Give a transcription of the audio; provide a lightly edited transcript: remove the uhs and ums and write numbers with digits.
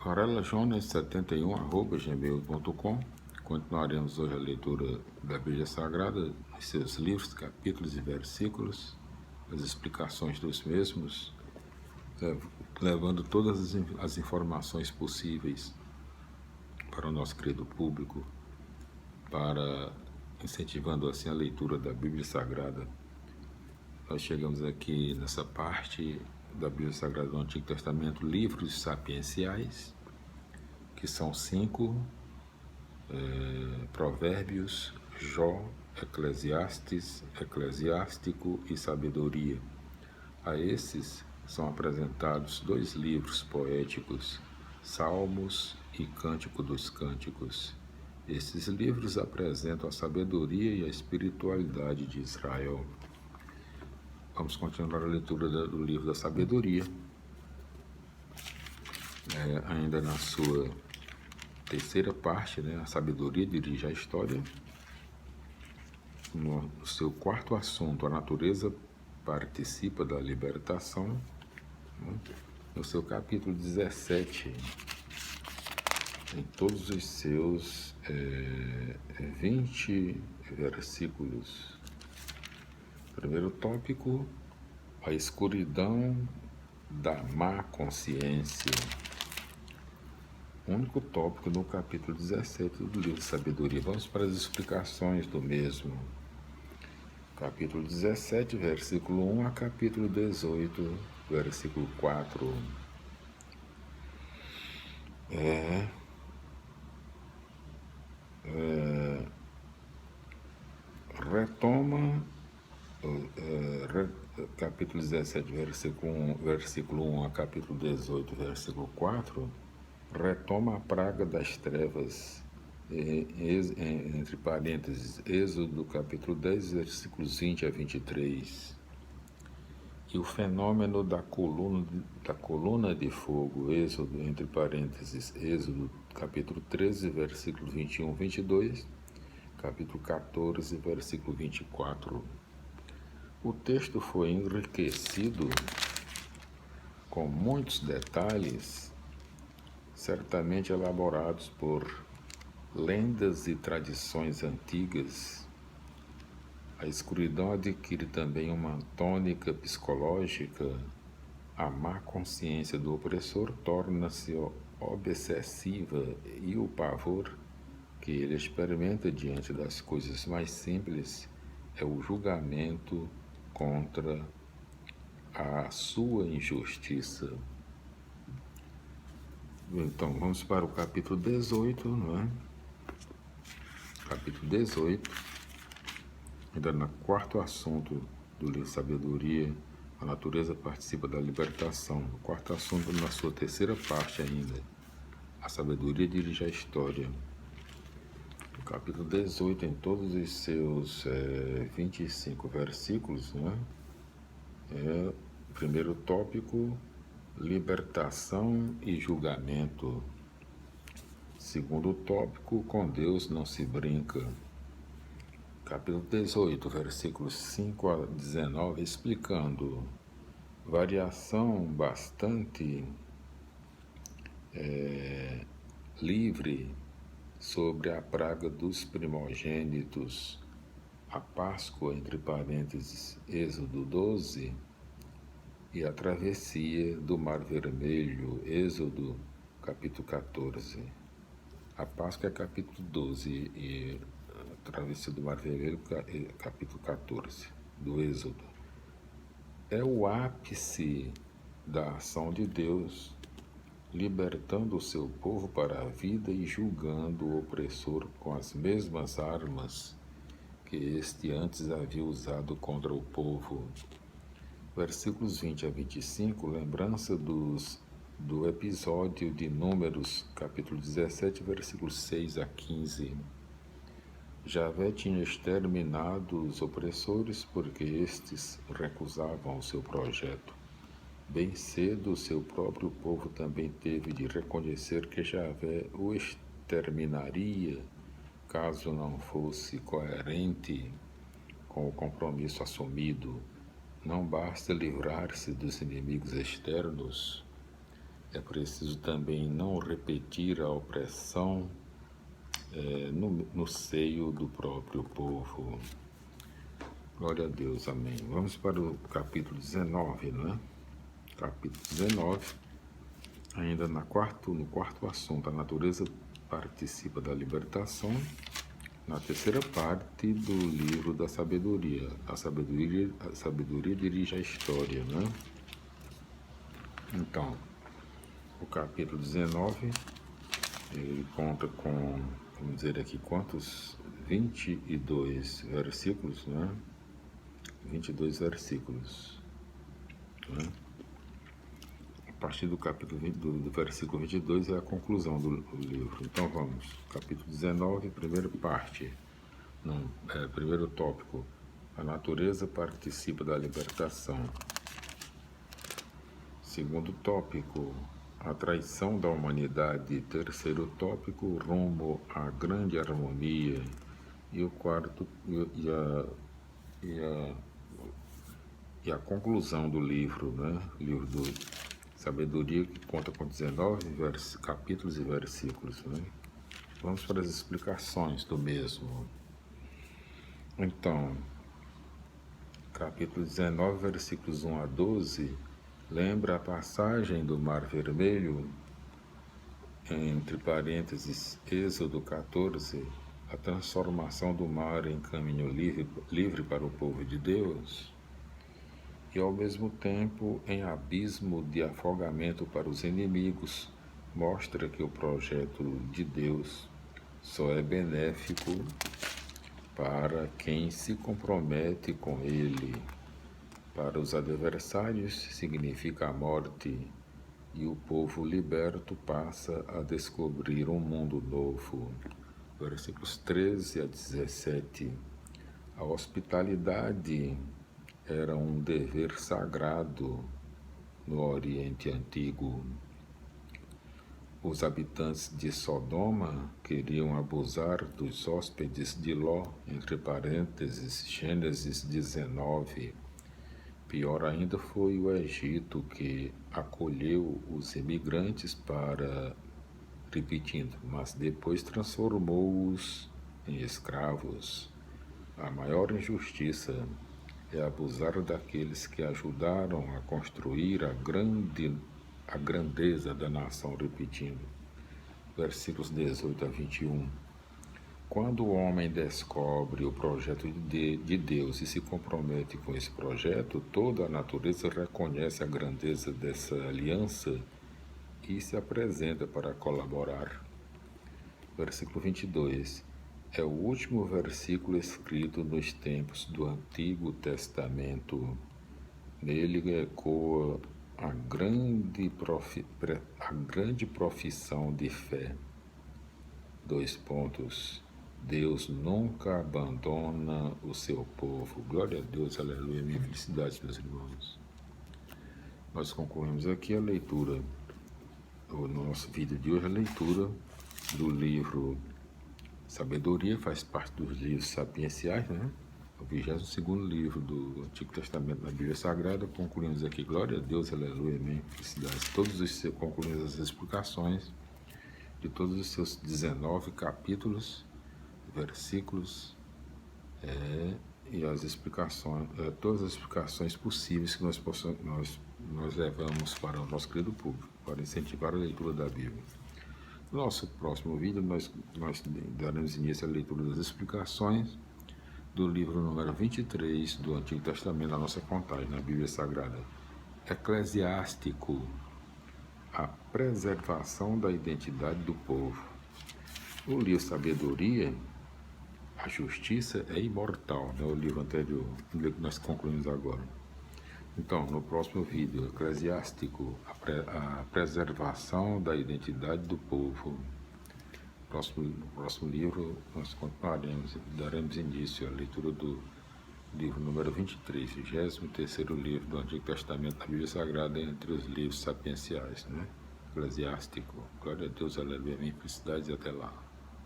varelajones71@gmail.com. Continuaremos hoje a leitura da Bíblia Sagrada, os seus livros, capítulos e versículos, as explicações dos mesmos, levando todas as informações possíveis para o nosso querido público, incentivando assim a leitura da Bíblia Sagrada. Nós chegamos aqui nessa parte da Bíblia Sagrada do Antigo Testamento, livros sapienciais, que são 5, Provérbios, Jó, Eclesiastes, Eclesiástico e Sabedoria. A esses são apresentados 2 livros poéticos, Salmos e Cântico dos Cânticos. Esses livros apresentam a sabedoria e a espiritualidade de Israel. Vamos continuar a leitura do livro da sabedoria, ainda na sua terceira parte, a sabedoria dirige a história. No seu quarto assunto, a natureza participa da libertação. No seu capítulo 17, em todos os seus 20 versículos. Primeiro tópico, a escuridão da má consciência. Único tópico no capítulo 17 do livro de Sabedoria. Vamos para as explicações do mesmo. Capítulo 17, versículo 1 a capítulo 18, versículo 4. Retoma capítulo 17, versículo 1 a capítulo 18, versículo 4, retoma a praga das trevas, entre parênteses, Êxodo capítulo 10, versículos 20 a 23, e o fenômeno da coluna de fogo, Êxodo, entre parênteses, Êxodo capítulo 13, versículo 21 a 22, capítulo 14, versículo 24. O texto foi enriquecido com muitos detalhes, certamente elaborados por lendas e tradições antigas. A escuridão adquire também uma tônica psicológica. A má consciência do opressor torna-se obsessiva e o pavor que ele experimenta diante das coisas mais simples é o julgamento contra a sua injustiça. Então, vamos para o capítulo 18, Capítulo 18, ainda no quarto assunto do livro Sabedoria, a natureza participa da libertação. O quarto assunto, na sua terceira parte ainda, a sabedoria dirige a história. O capítulo 18, em todos os seus 25 versículos, primeiro tópico, libertação e julgamento. Segundo tópico, com Deus não se brinca. Capítulo 18, versículos 5 a 19, explicando variação bastante livre sobre a praga dos primogênitos, a Páscoa, entre parênteses, Êxodo 12, e a travessia do Mar Vermelho, Êxodo, capítulo 14. A Páscoa é capítulo 12 e a travessia do Mar Vermelho, capítulo 14 do Êxodo. É o ápice da ação de Deus, libertando o seu povo para a vida e julgando o opressor com as mesmas armas que este antes havia usado contra o povo. Versículos 20 a 25, lembrança do episódio de Números, capítulo 17, versículos 6 a 15. Javé tinha exterminado os opressores porque estes recusavam o seu projeto. Bem cedo, o seu próprio povo também teve de reconhecer que Javé o exterminaria caso não fosse coerente com o compromisso assumido. Não basta livrar-se dos inimigos externos, É preciso também não repetir a opressão no seio do próprio povo. Glória a Deus, amém. Vamos para o capítulo 19, né? Capítulo 19, ainda no quarto assunto, a natureza participa da libertação. Na terceira parte do livro da sabedoria, a sabedoria dirige a história, né? Então, o capítulo 19, ele conta com, vamos dizer aqui, quantos? 22 versículos, né? 22 versículos, né? A partir do capítulo 20, do versículo 22 é a conclusão do livro. Então vamos, capítulo 19, primeira parte, primeiro tópico, a natureza participa da libertação. Segundo tópico, a traição da humanidade. Terceiro tópico, rumo à grande harmonia. E o quarto, e a conclusão do livro, né? Livro do Sabedoria, que conta com 19 capítulos e versículos, né? Vamos para as explicações do mesmo. Então, capítulo 19, versículos 1 a 12, lembra a passagem do Mar Vermelho, entre parênteses, Êxodo 14, a transformação do mar em caminho livre para o povo de Deus, e ao mesmo tempo em abismo de afogamento para os inimigos, mostra que o projeto de Deus só é benéfico para quem se compromete com ele. Para os adversários significa a morte, e o povo liberto passa a descobrir um mundo novo. Versículos 13 a 17. A hospitalidade era um dever sagrado no Oriente Antigo. Os habitantes de Sodoma queriam abusar dos hóspedes de Ló, entre parênteses, Gênesis 19. Pior ainda foi o Egito, que acolheu os imigrantes mas depois transformou-os em escravos. A maior injustiça é abusar daqueles que ajudaram a construir a grandeza da nação, versículos 18 a 21. Quando o homem descobre o projeto de Deus e se compromete com esse projeto, toda a natureza reconhece a grandeza dessa aliança e se apresenta para colaborar. Versículo 22. É o último versículo escrito nos tempos do Antigo Testamento. Nele ecoa a grande profissão de fé. Deus nunca abandona o seu povo. Glória a Deus, aleluia, minha felicidade, meus irmãos. Nós concluímos aqui a leitura, no nosso vídeo de hoje, a leitura do livro Sabedoria, faz parte dos livros sapienciais, né? O 22º livro do Antigo Testamento da Bíblia Sagrada. Concluímos aqui, glória a Deus, aleluia, amém, felicidades. Concluímos as explicações de todos os seus 19 capítulos, versículos, e as explicações, todas as explicações possíveis que nós levamos para o nosso querido público, para incentivar a leitura da Bíblia. No nosso próximo vídeo, nós daremos início à leitura das explicações do livro número 23 do Antigo Testamento, da nossa contagem, na Bíblia Sagrada. Eclesiástico, a preservação da identidade do povo. O livro Sabedoria, a justiça é imortal, né? O livro anterior, o livro que nós concluímos agora. Então, no próximo vídeo, Eclesiástico, a preservação da identidade do povo. No próximo livro, nós daremos início à leitura do livro número 23, 23º livro do Antigo Testamento da Bíblia Sagrada, entre os livros sapienciais, né? Eclesiástico. Glória a Deus, aleluia, minha felicidade, e até lá.